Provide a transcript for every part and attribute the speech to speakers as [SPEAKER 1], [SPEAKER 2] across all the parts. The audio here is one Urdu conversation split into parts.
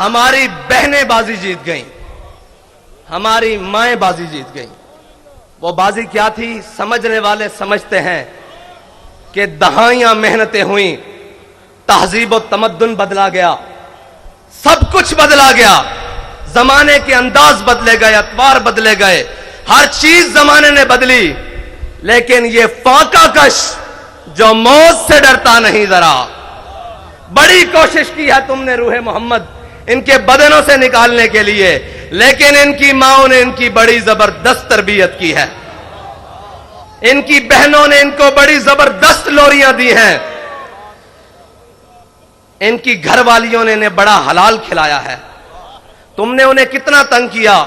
[SPEAKER 1] ہماری بہنیں بازی جیت گئیں، ہماری مائیں بازی جیت گئیں۔ وہ بازی کیا تھی؟ سمجھنے والے سمجھتے ہیں کہ دہائیاں محنتیں ہوئیں، تہذیب و تمدن بدلا گیا، سب کچھ بدلا گیا، زمانے کے انداز بدلے گئے، اطوار بدلے گئے، ہر چیز زمانے نے بدلی، لیکن یہ فاقہ کش جو موت سے ڈرتا نہیں ذرا، بڑی کوشش کی ہے تم نے روح محمد ان کے بدنوں سے نکالنے کے لیے، لیکن ان کی ماؤں نے ان کی بڑی زبردست تربیت کی ہے، ان کی بہنوں نے ان کو بڑی زبردست لوریاں دی ہیں، ان کی گھر والیوں نے انہیں بڑا حلال کھلایا ہے۔ تم نے انہیں کتنا تنگ کیا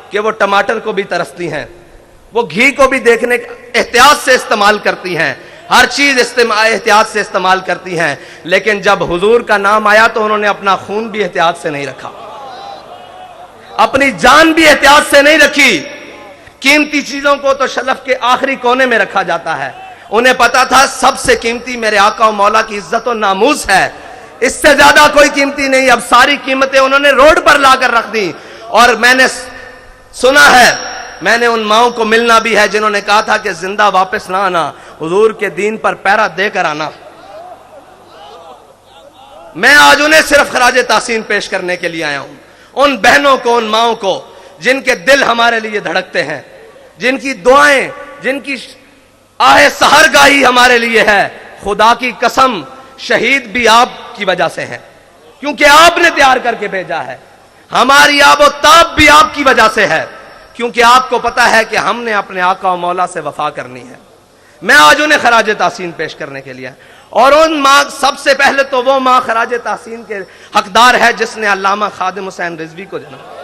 [SPEAKER 1] کہ وہ ٹماٹر کو بھی ترستی ہیں، وہ گھی کو بھی دیکھنے احتیاط سے استعمال کرتی ہیں، ہر چیز احتیاط سے استعمال کرتی ہیں، لیکن جب حضور کا نام آیا تو انہوں نے اپنا خون بھی احتیاط سے نہیں رکھا، اپنی جان بھی احتیاط سے نہیں رکھی۔ قیمتی چیزوں کو تو شلف کے آخری کونے میں رکھا جاتا ہے، انہیں پتا تھا سب سے قیمتی میرے آقا و مولا کی عزت و ناموس ہے، اس سے زیادہ کوئی قیمتی نہیں۔ اب ساری قیمتیں انہوں نے روڈ پر لا کر رکھ دی، اور میں نے سنا ہے، میں نے ان ماؤں کو ملنا بھی ہے جنہوں نے کہا تھا کہ زندہ واپس نہ آنا، حضور کے دین پر پیرا دے کر آنا۔ میں آج انہیں صرف خراج تحسین پیش کرنے کے لیے آیا ہوں، ان بہنوں کو، ان ماؤں کو جن کے دل ہمارے لیے دھڑکتے ہیں، جن کی دعائیں، جن کی آہ سحرگاہی ہمارے لیے ہے۔ خدا کی قسم شہید بھی آپ کی وجہ سے ہیں، کیونکہ آپ نے تیار کر کے بھیجا ہے، ہماری آب و تاب بھی آپ کی وجہ سے ہے، کیونکہ آپ کو پتا ہے کہ ہم نے اپنے آقا و مولا سے وفا کرنی ہے۔ میں آج انہیں خراج تحسین پیش کرنے کے لیے، اور ان ماں، سب سے پہلے تو وہ ماں خراج تحسین کے حقدار ہے جس نے علامہ خادم حسین رضوی کو جنم دیا۔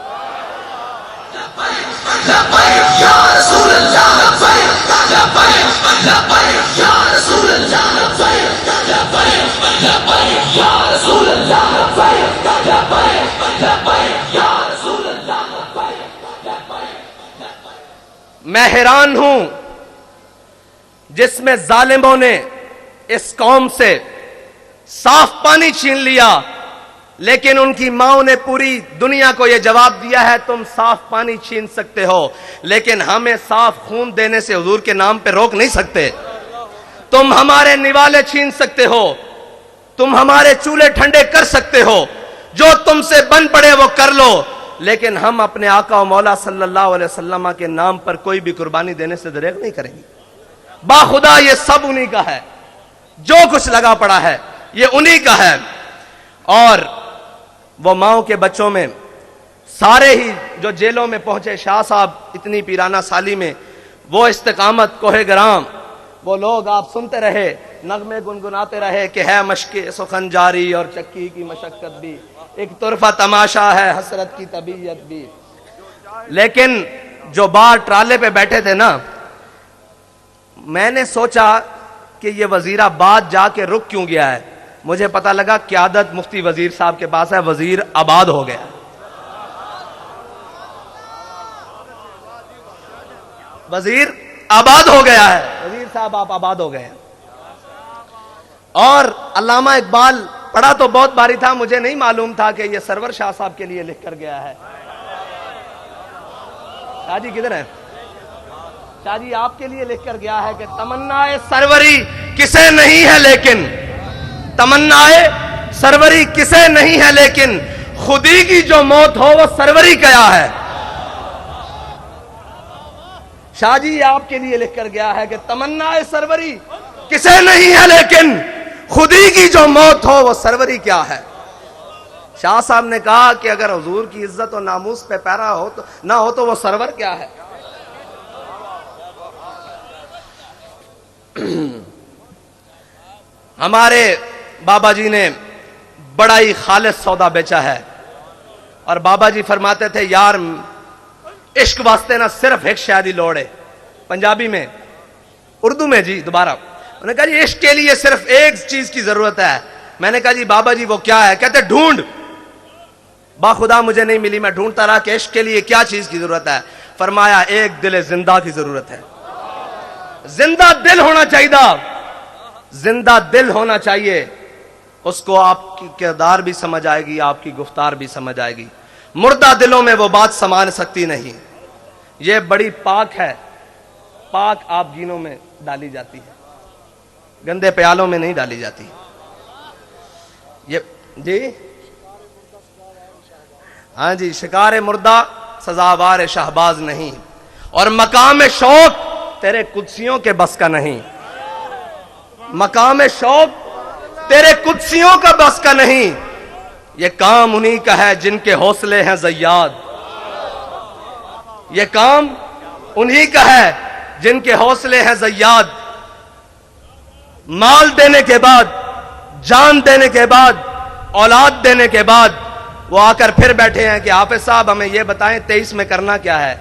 [SPEAKER 1] میں حیران ہوں جس میں ظالموں نے اس قوم سے صاف پانی چھین لیا، لیکن ان کی ماؤں نے پوری دنیا کو یہ جواب دیا ہے تم صاف پانی چھین سکتے ہو، لیکن ہمیں صاف خون دینے سے حضور کے نام پہ روک نہیں سکتے۔ تم ہمارے نوالے چھین سکتے ہو، تم ہمارے چولہے ٹھنڈے کر سکتے ہو، جو تم سے بن پڑے وہ کر لو، لیکن ہم اپنے آقا و مولا صلی اللہ علیہ وسلم کے نام پر کوئی بھی قربانی دینے سے دریغ نہیں کریں گے۔ باخدا یہ سب انہی کا ہے، جو کچھ لگا پڑا ہے یہ انہی کا ہے۔ اور وہ ماؤں کے بچوں میں سارے ہی جو جیلوں میں پہنچے، شاہ صاحب اتنی پیرانہ سالی میں، وہ استقامت، کوہ گرام، وہ لوگ آپ سنتے رہے، نغمے گنگناتے رہے کہ ہے مشق سخن جاری اور چکی کی مشقت بھی، ایک طرفہ تماشا ہے حسرت کی طبیعت بھی۔ لیکن جو باہر ٹرالے پہ بیٹھے تھے نا، میں نے سوچا کہ یہ وزیر آباد جا کے رک کیوں گیا ہے، مجھے پتا لگا قیادت مفتی وزیر صاحب کے پاس ہے، وزیر آباد ہو گیا، وزیر آباد ہو گیا ہے، وزیر صاحب آپ آباد ہو گئے ہیں۔ اور علامہ اقبال پڑھا تو بہت باری تھا، مجھے نہیں معلوم تھا کہ یہ سرور شاہ صاحب کے لیے لکھ کر گیا ہے۔ شاہ جی کدھر ہیں؟ شاہ جی آپ کے لیے لکھ کر گیا ہے کہ تمنا سروری کسے نہیں ہے لیکن، تمنا سروری کسے نہیں ہے لیکن، خودی کی جو موت ہو وہ سروری کیا ہے۔ شاہ جی آپ کے لیے لکھ کر گیا ہے کہ تمنا سروری کسے نہیں ہے لیکن، خودی کی جو موت ہو وہ سروری کیا ہے۔ شاہ صاحب نے کہا کہ اگر حضور کی عزت و ناموس پہ پیرا ہو تو نہ ہو تو وہ سرور کیا ہے۔ ہمارے بابا جی نے بڑا ہی خالص سودا بیچا ہے، اور بابا جی فرماتے تھے یار عشق واسطے نہ صرف ایک شادی لوڑے، پنجابی میں، اردو میں جی دوبارہ انہوں نے کہا جی عشق کے لیے صرف ایک چیز کی ضرورت ہے. میں نے کہا جی بابا جی وہ کیا ہے؟ کہتے ڈھونڈ. باخدا مجھے نہیں ملی، میں ڈھونڈتا رہا کہ عشق کے لیے کیا چیز کی ضرورت ہے. فرمایا ایک دل زندہ کی ضرورت ہے. زندہ دل ہونا چاہیے، زندہ دل ہونا چاہیے. اس کو آپ کی کردار بھی سمجھ آئے گی، آپ کی گفتار بھی سمجھ آئے گی. مردہ دلوں میں وہ بات سمان سکتی نہیں. یہ بڑی پاک ہے، پاک آپ جینوں میں ڈالی جاتی ہے، گندے پیالوں میں نہیں ڈالی جاتی. یہ جی ہاں جی، شکار مردہ سزاوار شہباز نہیں، اور مقام شوق تیرے قدسیوں کے بس کا نہیں. مقام شوق تیرے قدسیوں کا بس کا نہیں. یہ کام انہی کا ہے جن کے حوصلے ہیں زیاد. یہ کام انہی کا ہے جن کے حوصلے ہیں زیاد. مال دینے کے بعد، جان دینے کے بعد، اولاد دینے کے بعد وہ آ کر پھر بیٹھے ہیں کہ حافظ صاحب ہمیں یہ بتائیں 23 میں کرنا کیا ہے.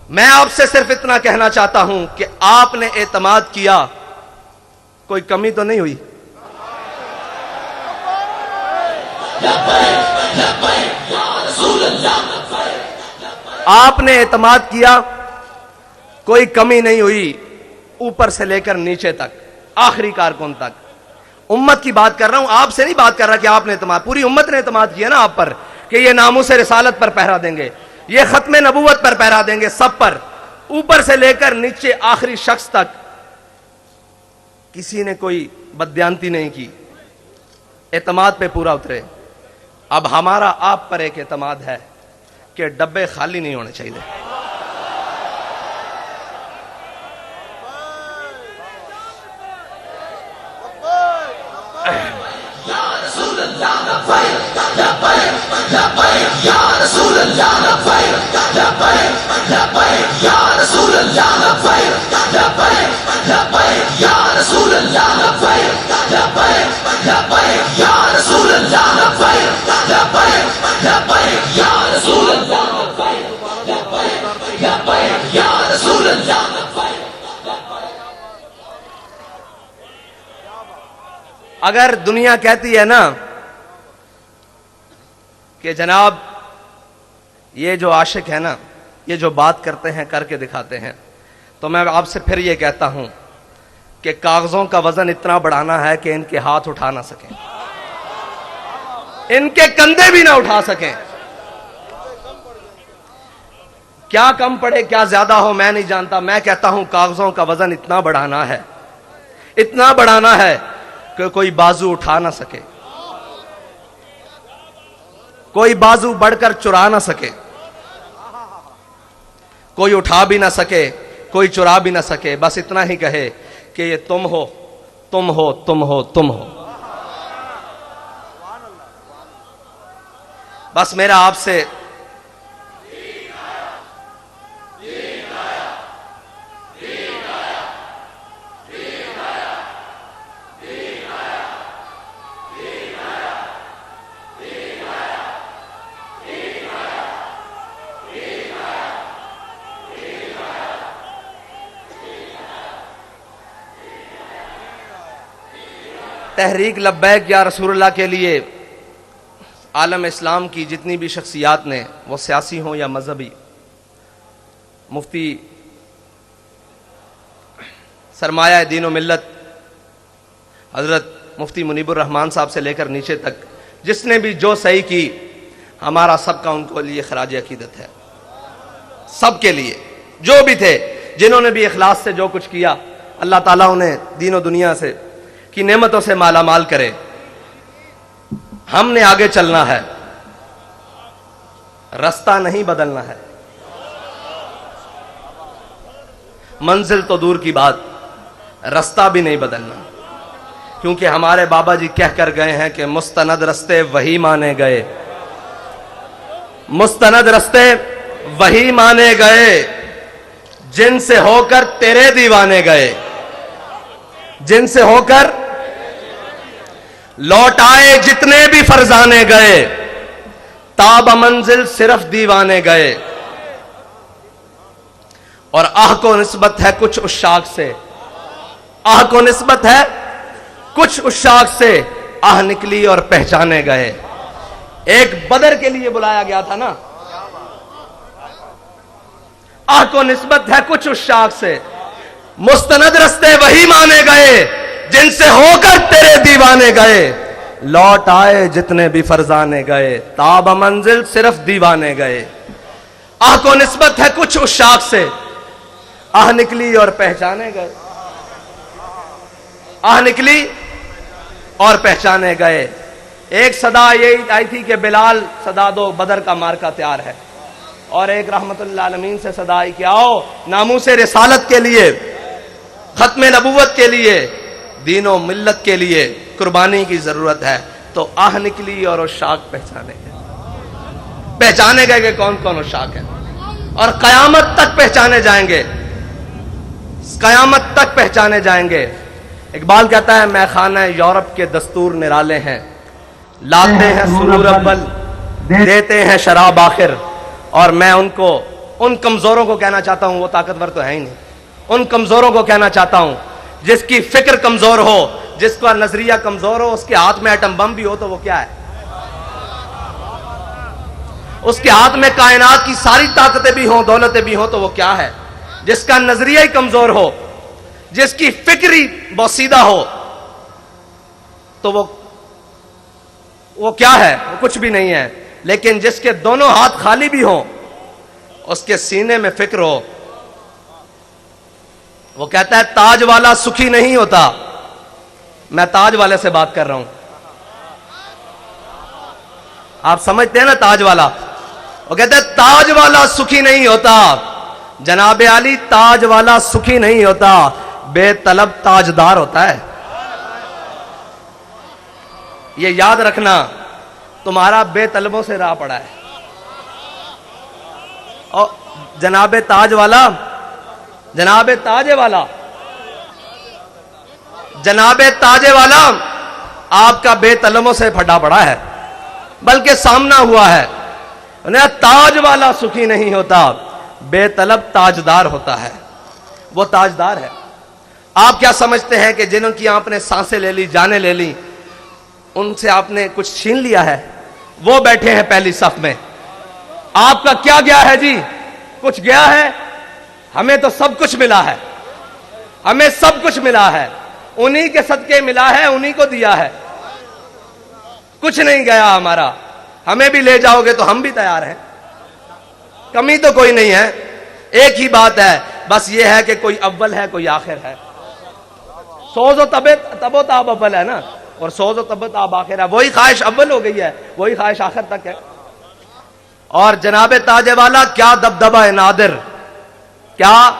[SPEAKER 1] میں آپ سے صرف اتنا کہنا چاہتا ہوں کہ آپ نے اعتماد کیا، کوئی کمی تو نہیں ہوئی. آپ نے اعتماد کیا، کوئی کمی نہیں ہوئی، اوپر سے لے کر نیچے تک، آخری کارکن تک. امت کی بات کر رہا ہوں، آپ سے نہیں بات کر رہا کہ آپ نے اعتماد، پوری امت نے اعتماد کیا نا آپ پر کہ یہ ناموس رسالت پر پہرا دیں گے، یہ ختم نبوت پر پہرا دیں گے، سب پر، اوپر سے لے کر نیچے آخری شخص تک. کسی نے کوئی بددیانتی نہیں کی، اعتماد پہ پورا اترے. اب ہمارا آپ پر ایک اعتماد ہے کہ ڈبے خالی نہیں ہونے چاہیے. اگر دنیا کہتی ہے نا کہ جناب یہ جو عاشق ہے نا، یہ جو بات کرتے ہیں کر کے دکھاتے ہیں، تو میں آپ سے پھر یہ کہتا ہوں کہ کاغذوں کا وزن اتنا بڑھانا ہے کہ ان کے ہاتھ اٹھا نہ سکیں، ان کے کندھے بھی نہ اٹھا سکیں. کیا کم پڑے کیا زیادہ ہو میں نہیں جانتا، میں کہتا ہوں کاغذوں کا وزن اتنا بڑھانا ہے، اتنا بڑھانا ہے کہ کوئی بازو اٹھا نہ سکے، کوئی بازو بڑھ کر چرا نہ سکے، کوئی اٹھا بھی نہ سکے، کوئی چرا بھی نہ سکے. بس اتنا ہی کہے کہ یہ تم ہو، تم ہو، تم ہو، تم ہو. بس میرا آپ سے تحریک لبیک یا رسول اللہ کے لیے عالم اسلام کی جتنی بھی شخصیات نے، وہ سیاسی ہوں یا مذہبی، مفتی سرمایہ دین و ملت حضرت مفتی منیب الرحمان صاحب سے لے کر نیچے تک جس نے بھی جو صحیح کی، ہمارا سب کا ان کو لیے خراج عقیدت ہے. سب کے لیے جو بھی تھے، جنہوں نے بھی اخلاص سے جو کچھ کیا، اللہ تعالیٰ انہیں دین و دنیا سے کی نعمتوں سے مالا مال کرے. ہم نے آگے چلنا ہے، رستہ نہیں بدلنا ہے. منزل تو دور کی بات، رستہ بھی نہیں بدلنا، کیونکہ ہمارے بابا جی کہہ کر گئے ہیں کہ مستند رستے وہی مانے گئے، مستند رستے وہی مانے گئے جن سے ہو کر تیرے دیوانے گئے، جن سے ہو کر لوٹ آئے جتنے بھی فرزانے گئے، تاب منزل صرف دیوانے گئے۔ اور آہ کو نسبت ہے کچھ عشاق سے، آہ کو نسبت ہے کچھ عشاق سے، آہ نکلی اور پہچانے گئے۔ ایک بدر کے لیے بلایا گیا تھا نا، آہ کو نسبت ہے کچھ عشاق سے، مستند رستے وہی مانے گئے جن سے ہو کر تیرے دیوانے گئے، لوٹ آئے جتنے بھی فرزانے گئے، تاب منزل صرف دیوانے گئے۔ آہ کو نسبت ہے کچھ عشاق سے، آہ نکلی اور پہچانے گئے، آہ نکلی اور پہچانے گئے۔ ایک صدا یہ آئی تھی کہ بلال صدا دو، بدر کا مارکا تیار ہے، اور ایک رحمت اللہ العالمین سے صدا آئی کہ آؤ ناموس رسالت کے لیے، ختم نبوت کے لیے، دین و ملت کے لیے قربانی کی ضرورت ہے۔ تو آہ نکلی اور عشاق پہچانے گئے، پہچانے گئے کہ کون کون عشاق ہیں، اور قیامت تک پہچانے جائیں گے، قیامت تک پہچانے جائیں گے۔ اقبال کہتا ہے میں خانہ یورپ کے دستور نرالے ہیں، لاتے ہیں سرور اول دیتے ہیں شراب آخر، اور میں ان کمزوروں کو کہنا چاہتا ہوں، وہ طاقتور تو ہے ہی نہیں، ان کمزوروں کو کہنا چاہتا ہوں جس کی فکر کمزور ہو، جس کا نظریہ کمزور ہو، اس کے ہاتھ میں ایٹم بم بھی ہو تو وہ کیا ہے؟ اس کے ہاتھ میں کائنات کی ساری طاقتیں بھی ہوں، دولتیں بھی ہوں تو وہ کیا ہے؟ جس کا نظریہ ہی کمزور ہو، جس کی فکری بوسیدہ ہو تو وہ کیا ہے؟ وہ کچھ بھی نہیں ہے۔ لیکن جس کے دونوں ہاتھ خالی بھی ہوں، اس کے سینے میں فکر ہو، وہ کہتا ہے تاج والا سکھی نہیں ہوتا۔ میں تاج والے سے بات کر رہا ہوں، آپ سمجھتے ہیں نا تاج والا؟ وہ کہتا ہے تاج والا سکھی نہیں ہوتا، جناب علی تاج والا سکھی نہیں ہوتا، بے طلب تاجدار ہوتا ہے۔ یہ یاد رکھنا، تمہارا بے طلبوں سے راہ پڑا ہے، اور جناب تاج والا، جناب تاج والا، جناب تاج والا آپ کا بے طلبوں سے پھٹا پڑا ہے، بلکہ سامنا ہوا ہے۔ تاج والا سکھی نہیں ہوتا، بے طلب تاجدار ہوتا ہے۔ وہ تاجدار ہے۔ آپ کیا سمجھتے ہیں کہ جنہوں کی آپ نے سانسیں لے لی، جانیں لے لی، ان سے آپ نے کچھ چھین لیا ہے؟ وہ بیٹھے ہیں پہلی صف میں، آپ کا کیا گیا ہے جی؟ کچھ گیا ہے؟ ہمیں تو سب کچھ ملا ہے، ہمیں سب کچھ ملا ہے، انہی کے صدقے ملا ہے، انہی کو دیا ہے، کچھ نہیں گیا ہمارا۔ ہمیں بھی لے جاؤ گے تو ہم بھی تیار ہیں، کمی تو کوئی نہیں ہے۔ ایک ہی بات ہے، بس یہ ہے کہ کوئی اول ہے کوئی آخر ہے۔ سوز و تب و تاب اول ہے نا، اور سوز و تب و تاب آخر ہے۔ وہی خواہش اول ہو گئی ہے، وہی خواہش آخر تک ہے۔ اور جناب تاج والا کیا دبدبہ نادر، کیا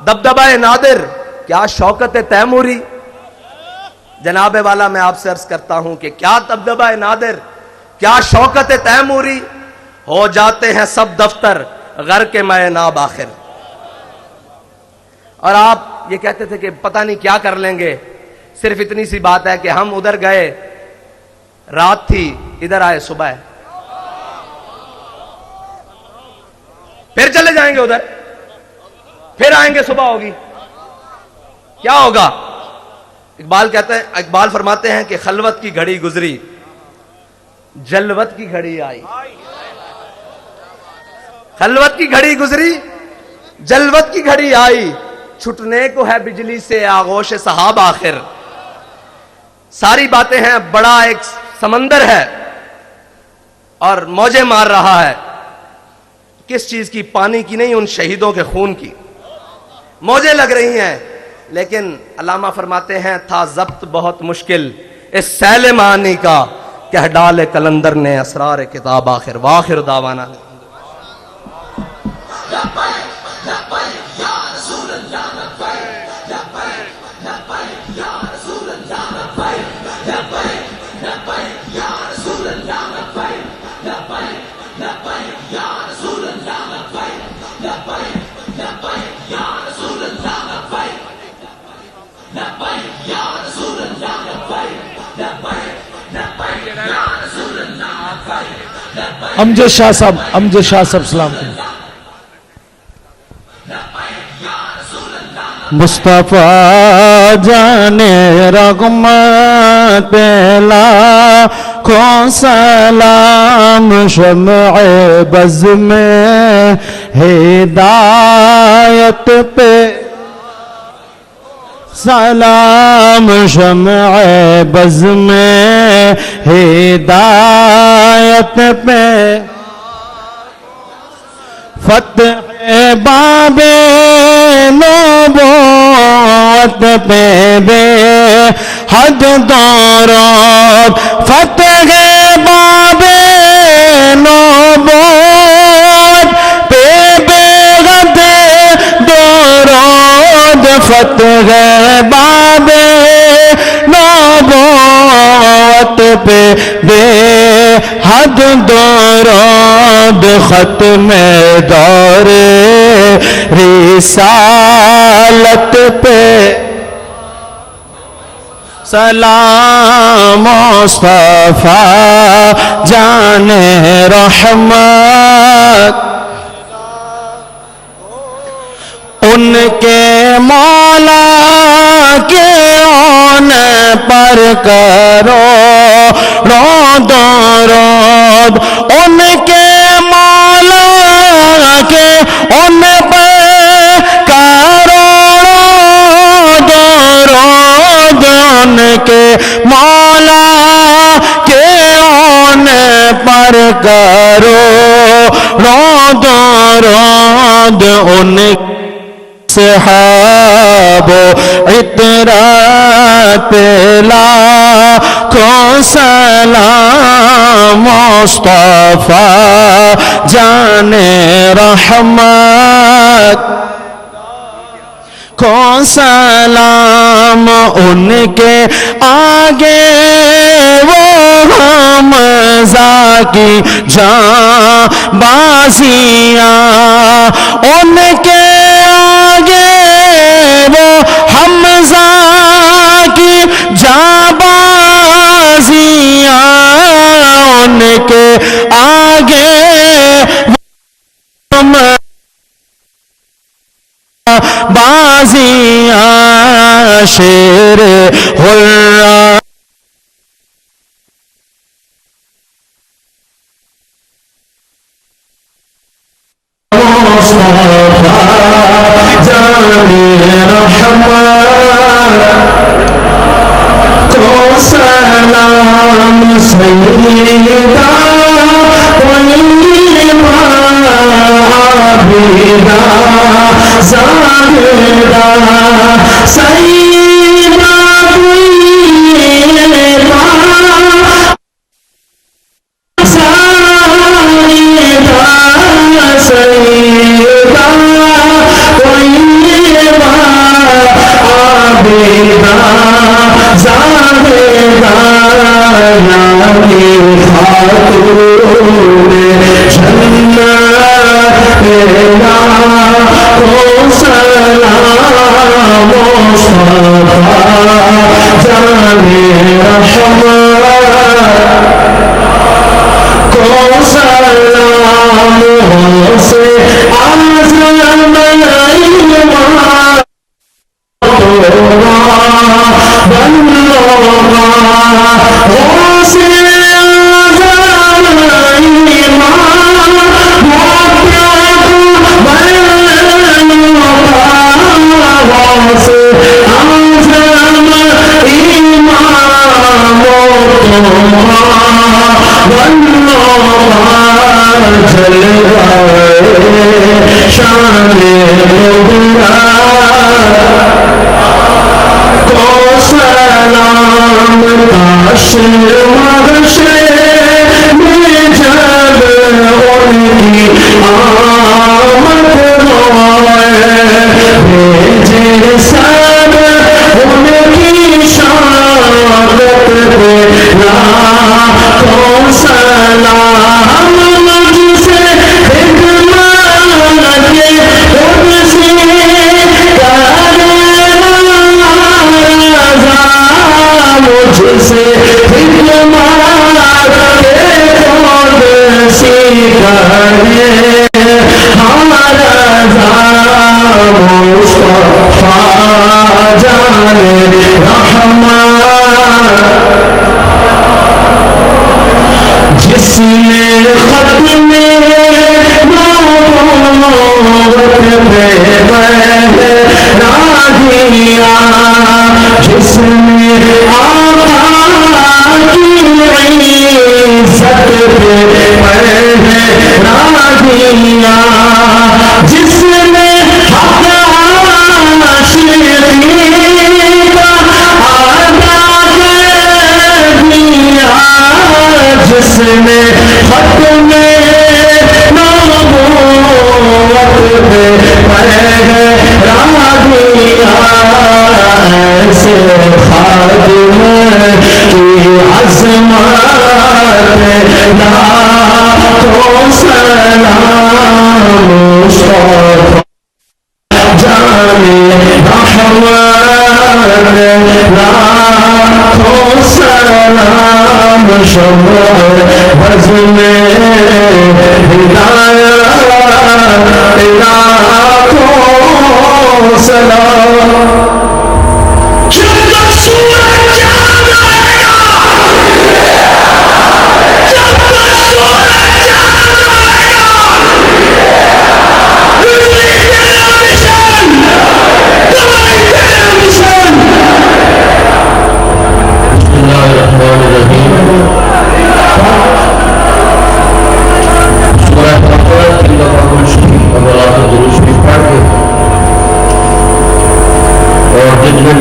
[SPEAKER 1] دبدبہ نادر، کیا شوکت تیموری۔ جناب والا میں آپ سے عرض کرتا ہوں کہ کیا دبدبہ نادر، کیا شوکت تیموری، ہو جاتے ہیں سب دفتر غر کے میں ناب آخر۔ اور آپ یہ کہتے تھے کہ پتہ نہیں کیا کر لیں گے، صرف اتنی سی بات ہے کہ ہم ادھر گئے رات تھی، ادھر آئے صبح ہے، پھر چلے جائیں گے ادھر، پھر آئیں گے صبح ہوگی، کیا ہوگا؟ اقبال کہتے ہیں، اقبال فرماتے ہیں کہ خلوت کی گھڑی گزری، جلوت کی گھڑی آئی۔ خلوت کی گھڑی گزری، جلوت کی گھڑی آئی، چھٹنے کو ہے بجلی سے آغوش صحاب آخر۔ ساری باتیں ہیں، بڑا ایک سمندر ہے اور موجیں مار رہا ہے۔ کس چیز کی؟ پانی کی نہیں، ان شہیدوں کے خون کی موجیں لگ رہی ہیں۔ لیکن علامہ فرماتے ہیں تھا ضبط بہت مشکل اس سیل معانی کا، کہ ڈالے کلندر نے اسرار کتاب آخر۔ واخر دعوانا
[SPEAKER 2] یا امجد شاہ صاحب سلام کریں. مصطفیٰ جان رحمت لاکھوں سلام شمع بز میں ہدایت پہ سلام شمع بز میں ہدایت پہ فتح باب نبوت پہ بے حد درود فتح باب نبوت پہ بے حد درود فتح باب نبوت پہ بے حد درود ختم دور رسالت پہ سلام مصطفیٰ جان رحمت ان کے مولا کے ان پر کرو درود ان کے مولا کے ان پر کروڑوں درود ان کے مولا کے ان پر کروڑوں درود ان صحاب عطرت لاکھوں سلام مصطفیٰ جان رحمت کو سلام ان کے آگے وہ حمزہ کی جاں بازیاں ان کے آگے وہ حمزہ کی جاں بازیاں ان کے آگے بازیاں شیر حرہ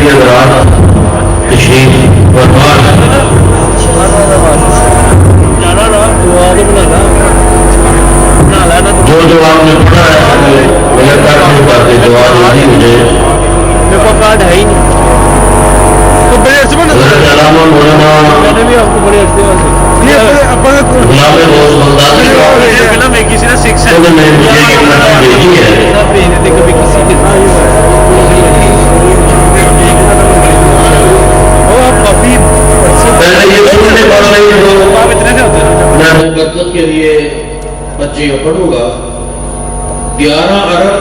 [SPEAKER 3] کے دوران تشریف فرما جو آپ نے پڑھا ہے میرے کارڈ نہیں پاتے جواب نہیں مجھے
[SPEAKER 2] میرے کو کارڈ ہے ہی نہیں تو بڑے عرصے میں
[SPEAKER 3] حضرت علامہ مولانا
[SPEAKER 2] میں نے بھی آپ کو بڑے عرصے
[SPEAKER 3] غلام روز بغدادی
[SPEAKER 2] فلم ہے کسی نے سکس
[SPEAKER 3] نے مجھے یہ کتاب بھیجی ہے
[SPEAKER 2] کبھی کسی کے
[SPEAKER 3] پہلے یہ سننے پڑ رہی تو
[SPEAKER 2] آپ اتنے سے ہوتے ہیں
[SPEAKER 3] میں مقدس کے لیے بچے پڑھوں گا 11 ارب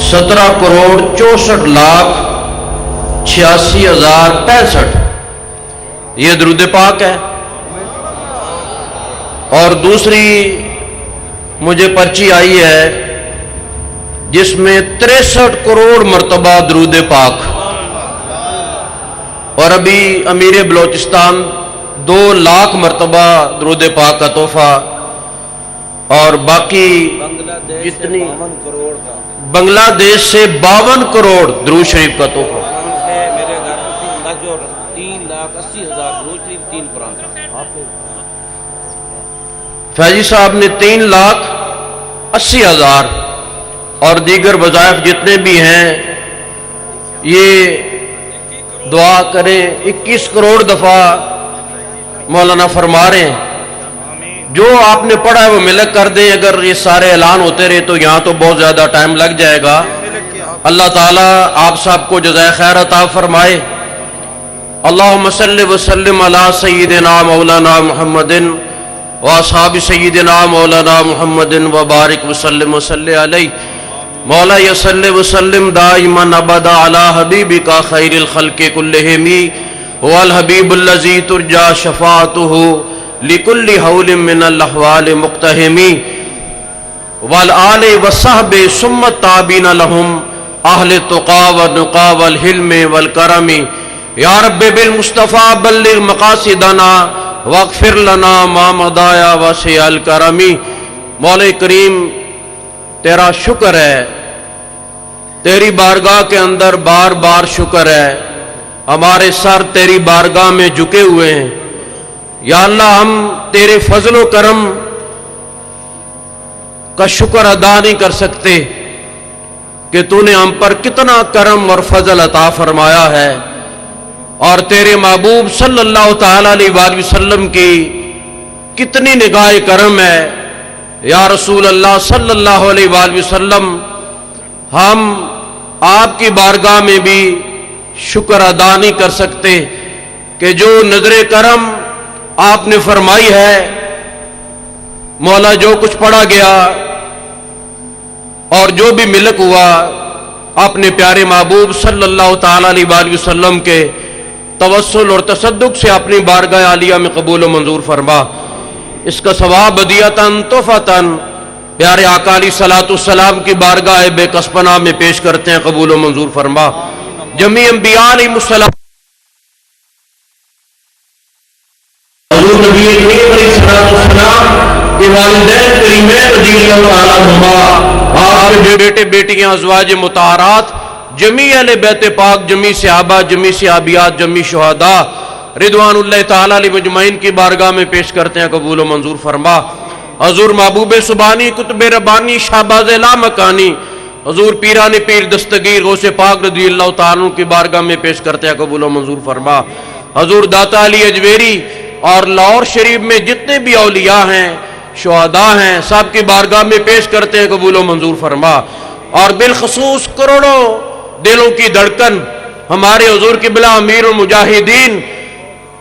[SPEAKER 3] 17 کروڑ 64 لاکھ 86,065 یہ درود پاک ہے. اور دوسری مجھے پرچی آئی ہے جس میں 63 کروڑ مرتبہ درود پاک. اور ابھی امیر بلوچستان 2 لاکھ مرتبہ درود پاک کا تحفہ. اور باقی جتنی بنگلہ دیش سے 52 کروڑ درود شریف کا تحفہ.
[SPEAKER 4] میرے گھر 3,80,000 روز شریف 3 قرآن.
[SPEAKER 3] فیضی صاحب نے 3,80,000 اور دیگر وظائف جتنے بھی ہیں یہ دعا کریں. 21 کروڑ دفعہ مولانا فرما رہے ہیں. جو آپ نے پڑھا ہے وہ ملک کر دیں. اگر یہ سارے اعلان ہوتے رہے تو یہاں تو بہت زیادہ ٹائم لگ جائے گا. اللہ تعالیٰ آپ سب کو جزائے خیر عطا فرمائے. اللہم صلی وسلم علی سیدنا مولانا محمد واصحاب سیدنا مولانا محمد وبارک وسلم وصلی علیہ. مولا یصلی وسلم دائما ابدا علی حبیبک خیر الخلق کلہم والحبیب الذی ترجا شفاعتہ لکل حول من الاحوال مقتہم والآل والصحب ثم التابعین لہم اہل التقی والنقی والحلم والکرم. یا رب بالمصطفیٰ بلغ مقاصدنا واغفر لنا ما مضایا واسع الکرم. مولا کریم تیرا شکر ہے, تیری بارگاہ کے اندر بار بار شکر ہے. ہمارے سر تیری بارگاہ میں جھکے ہوئے ہیں. یا اللہ ہم تیرے فضل و کرم کا شکر ادا نہیں کر سکتے کہ تو نے ہم پر کتنا کرم اور فضل عطا فرمایا ہے. اور تیرے محبوب صلی اللہ تعالی علیہ وآلہ وسلم کی کتنی نگاہ کرم ہے. یا رسول اللہ صلی اللہ علیہ وآلہ وسلم ہم آپ کی بارگاہ میں بھی شکر ادا نہیں کر سکتے کہ جو نظر کرم آپ نے فرمائی ہے. مولا جو کچھ پڑھا گیا اور جو بھی ملک ہوا اپنے پیارے محبوب صلی اللہ تعالی علیہ وآلہ وسلم کے توسل اور تصدق سے اپنی بارگاہ عالیہ میں قبول و منظور فرما. اس کا ثواب ہدیۃً تحفۃً پیارے آقا علیہ الصلوۃ والسلام کی بارگاہ بے کسپنہ میں پیش کرتے ہیں. قبول و منظور فرما. جمیع انبیاء علیہ السلام حضور نبی کریم علیہ الصلوۃ والسلام کے والدین کریمین رضی اللہ تعالیٰ عنہما, آپ کے بیٹے بیٹیاں ازواج مطہرات, جمیع اہل بیت پاک, جمیع صحابہ, جمیع صحابیات, جمیع شہداء رضوان اللہ تعالیٰ علیہ مجمعین کی بارگاہ میں پیش کرتے ہیں. قبول و منظور فرما. حضور محبوب سبحانی قطب ربانی شہباز لامکانی حضور پیران پیر دستگیر غوث پاک رضی اللہ تعالیٰ کی بارگاہ میں پیش کرتے ہیں. قبول و منظور فرما. حضور داتا علی اجویری اور لاہور شریف میں جتنے بھی اولیاء ہیں, شہداء ہیں, سب کی بارگاہ میں پیش کرتے ہیں. قبول و منظور فرما. اور بالخصوص کروڑوں دلوں کی دھڑکن ہمارے حضور قبلہ امیر المجاہدین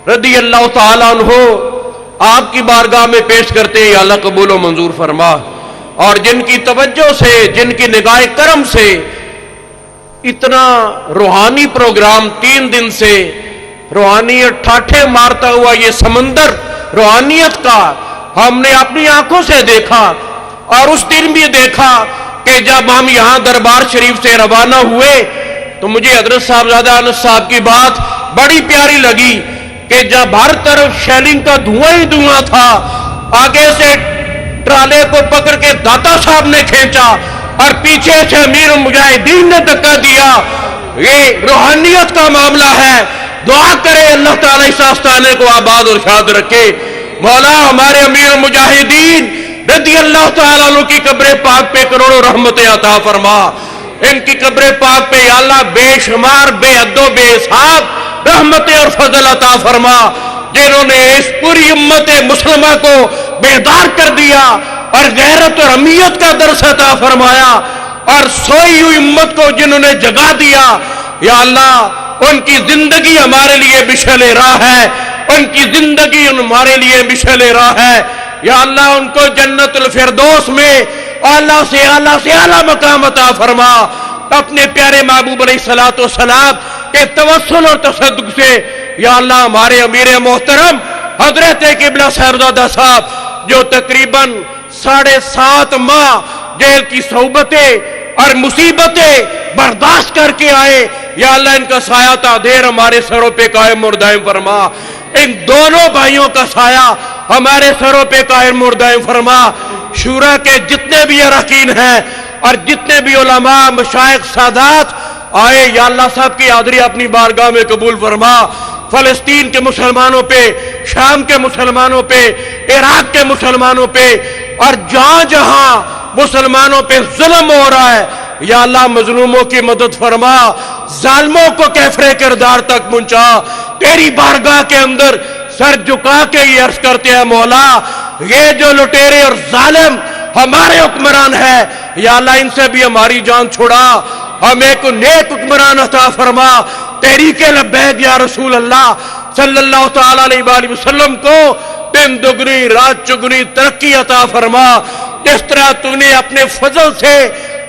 [SPEAKER 3] رضی اللہ تعالیٰ عنہ آپ کی بارگاہ میں پیش کرتے ہیں. یا اللہ قبول و منظور فرما. اور جن کی توجہ سے, جن کی نگاہ کرم سے اتنا روحانی پروگرام 3 دن سے روحانیت ٹھاٹھے مارتا ہوا یہ سمندر روحانیت کا ہم نے اپنی آنکھوں سے دیکھا. اور اس دن بھی دیکھا کہ جب ہم یہاں دربار شریف سے روانہ ہوئے تو مجھے حضرت صاحبزادہ انس صاحب کی بات بڑی پیاری لگی کہ جب ہر طرف شیلنگ کا دھواں ہی دھواں تھا, آگے سے ٹرالے کو پکڑ کے داتا صاحب نے کھینچا اور پیچھے سے امیر المجاہدین نے دھکا دیا. یہ روحانیت کا معاملہ ہے. دعا کرے اللہ تعالیٰ اس آستانے کو آباد اور شاد رکھے. مولا ہمارے امیر المجاہدین رضی اللہ تعالیٰ عنہ کی قبر پاک پہ کروڑوں رحمتیں عطا فرما. ان کی قبر پاک پہ یا اللہ بے شمار بے حد و بے حساب رحمتیں اور فضل عطا فرما. جنہوں نے اس پوری امت مسلمہ کو بیدار کر دیا اور غیرت اور امیت کا درس عطا فرمایا، اور سوئی ہوئی امت کو جنہوں نے جگا دیا، یا اللہ ان کی زندگی ہمارے لیے مشعل راہ ہے، ان کی زندگی ہمارے لیے مشعل راہ ہے. یا اللہ ان کو جنت الفردوس میں اعلیٰ سے اعلیٰ مقام عطا فرما. اپنے پیارے محبوب علیہ الصلوۃ والسلام کے توسل اور تصدق سے یا اللہ ہمارے امیر محترم حضرت قبلہ صاحبزادہ صاحب جو تقریباً 7.5 ماہ جیل کی صحبتیں اور مصیبتیں برداشت کر کے آئے، یا اللہ ان کا سایہ تا دیر ہمارے سروں پہ قائم اور دائم فرما. ان دونوں بھائیوں کا سایہ ہمارے سروں پہ قائم اور دائم فرما. شورا کے جتنے بھی اراکین ہیں اور جتنے بھی علماء مشائخ سادات آئے، یا اللہ صاحب کی حاضری اپنی بارگاہ میں قبول فرما. فلسطین کے مسلمانوں پہ، شام کے مسلمانوں پہ، عراق کے مسلمانوں پہ، اور جہاں جہاں مسلمانوں پہ ظلم ہو رہا ہے، یا اللہ مظلوموں کی مدد فرما، ظالموں کو کیفر کردار تک پہنچا. تیری بارگاہ کے اندر سر جھکا کے یہ عرض کرتے ہیں مولا، یہ جو لٹیرے اور ظالم ہمارے حکمران ہیں، یا اللہ ان سے بھی ہماری جان چھڑا، ہمیں کو نیک حکمران عطا فرما. تحریک لبیک یا رسول اللہ صلی اللہ تعالی علیہ وآلہ وسلم کو دن دگنی رات چگنی ترقی عطا فرما. جس طرح تو نے اپنے فضل سے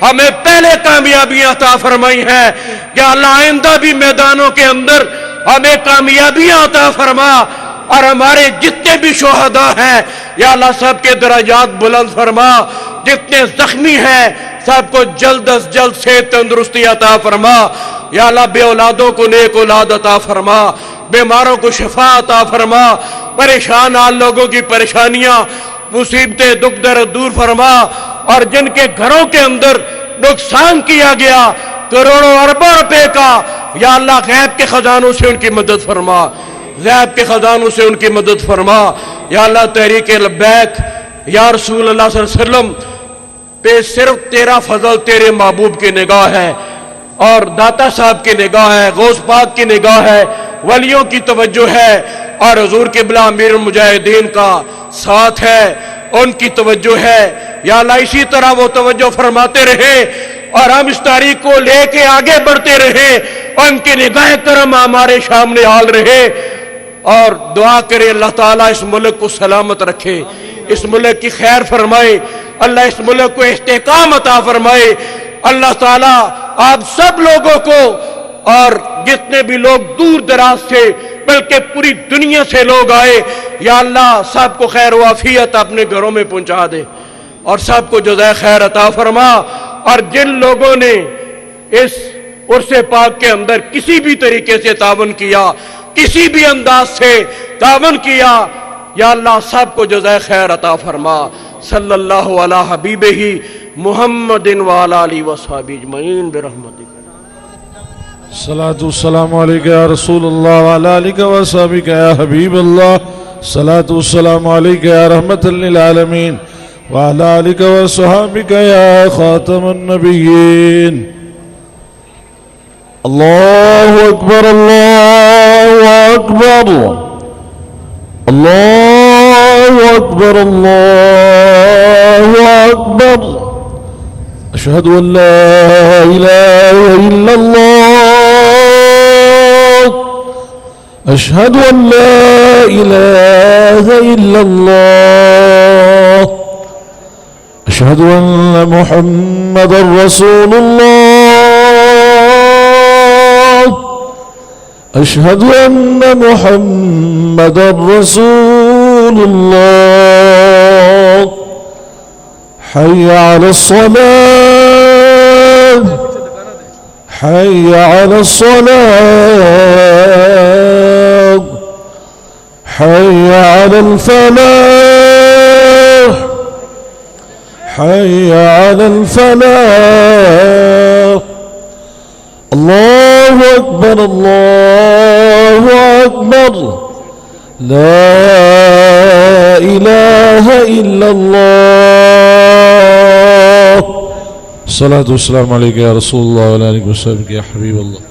[SPEAKER 3] ہمیں پہلے کامیابیاں عطا فرمائی ہیں، یا اللہ آئندہ بھی میدانوں کے اندر ہمیں کامیابیاں عطا فرما. اور ہمارے جتنے بھی شہداء ہیں یا اللہ سب کے درجات بلند فرما. جتنے زخمی ہیں سب کو جلد از جلد سے تندرستی عطا فرما. یا اللہ بے اولادوں کو نیک اولاد عطا فرما، بیماروں کو شفا عطا فرما، پریشان حال لوگوں کی پریشانیاں مصیبتیں دکھ درد دور فرما. اور جن کے گھروں کے اندر نقصان کیا گیا کروڑوں اربوں روپے کا، یا اللہ غیب کے خزانوں سے ان کی مدد فرما، غیب کے خزانوں سے ان کی مدد فرما. یا اللہ تحریک لبیک یا رسول اللہ صلی اللہ علیہ وسلم پہ صرف تیرا فضل تیرے محبوب کی نگاہ ہے، اور داتا صاحب کی نگاہ ہے، غوث پاک کی نگاہ ہے، ولیوں کی توجہ ہے، اور حضور قبلہ امیر المجاہدین کا ساتھ ہے، ان کی توجہ ہے. یا اللہ اسی طرح وہ توجہ فرماتے رہے اور ہم اس تاریخ کو لے کے آگے بڑھتے رہے، ان کی نگاہ کرم ہمارے سامنے حال رہے. اور دعا کرے اللہ تعالیٰ اس ملک کو سلامت رکھے، اس ملک کی خیر فرمائے، اللہ اس ملک کو استحکام عطا فرمائے. اللہ تعالیٰ آپ سب لوگوں کو، اور جتنے بھی لوگ دور دراز سے بلکہ پوری دنیا سے لوگ آئے، یا اللہ سب کو خیر و عافیت اپنے گھروں میں پہنچا دے اور سب کو جزائے خیر عطا فرما. اور جن لوگوں نے اس عرص پاک کے اندر کسی بھی طریقے سے تعاون کیا، کسی بھی انداز سے تعاون کیا، یا اللہ سب کو جزائے خیر عطا فرما. صلی اللہ علی حبیبہ محمد وعلی آلہ وصحبہ اجمعین برحمتک.
[SPEAKER 5] الصلاة والسلام عليك يا رسول الله وعلى آلك وصحبك يا حبيب الله. الصلاة والسلام عليك يا رحمة للعالمين وعلى آلك وصحبك يا خاتم النبيين. الله أكبر الله أكبر الله أكبر الله أكبر. أشهد أن لا إله إلا الله، أشهد أن لا إله إلا الله، أشهد أن محمدا رسول الله، أشهد أن محمدا رسول الله. حي على الصلاة، حي على الصلاة، حي على الفلاح، حي على الفلاح. اللہ اکبر اللہ اکبر لا الہ الا اللہ صلاۃ والسلام علیک یا رسول اللہ وعلی آلہ وسلم یا حبیب اللہ.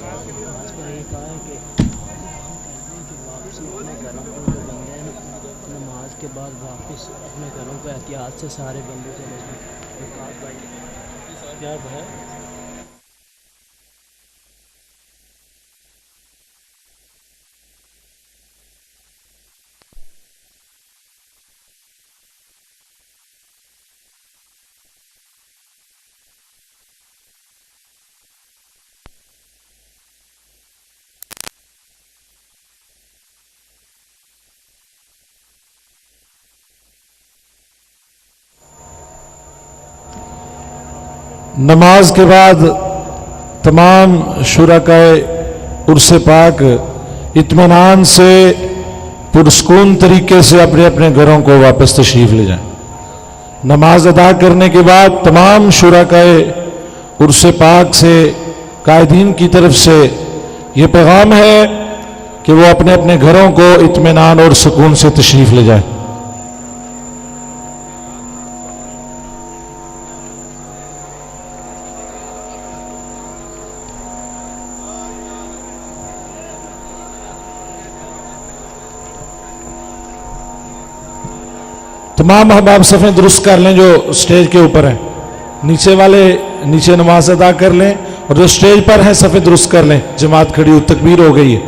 [SPEAKER 6] نماز کے بعد واپس اپنے گھروں کو احتیاط سے سارے بندے چلے جائیں. کیا ہے
[SPEAKER 5] نماز کے بعد تمام شرکائے عرس پاک اطمینان سے پرسکون طریقے سے اپنے اپنے گھروں کو واپس تشریف لے جائیں. نماز ادا کرنے کے بعد تمام شرکائے عرس پاک سے قائدین کی طرف سے یہ پیغام ہے کہ وہ اپنے اپنے گھروں کو اطمینان اور سکون سے تشریف لے جائیں. تمام احباب صفیں درست کر لیں جو سٹیج کے اوپر ہیں. نیچے والے نیچے نماز ادا کر لیں اور جو سٹیج پر ہیں صفیں درست کر لیں. جماعت کھڑی ہو، تکبیر ہو گئی ہے.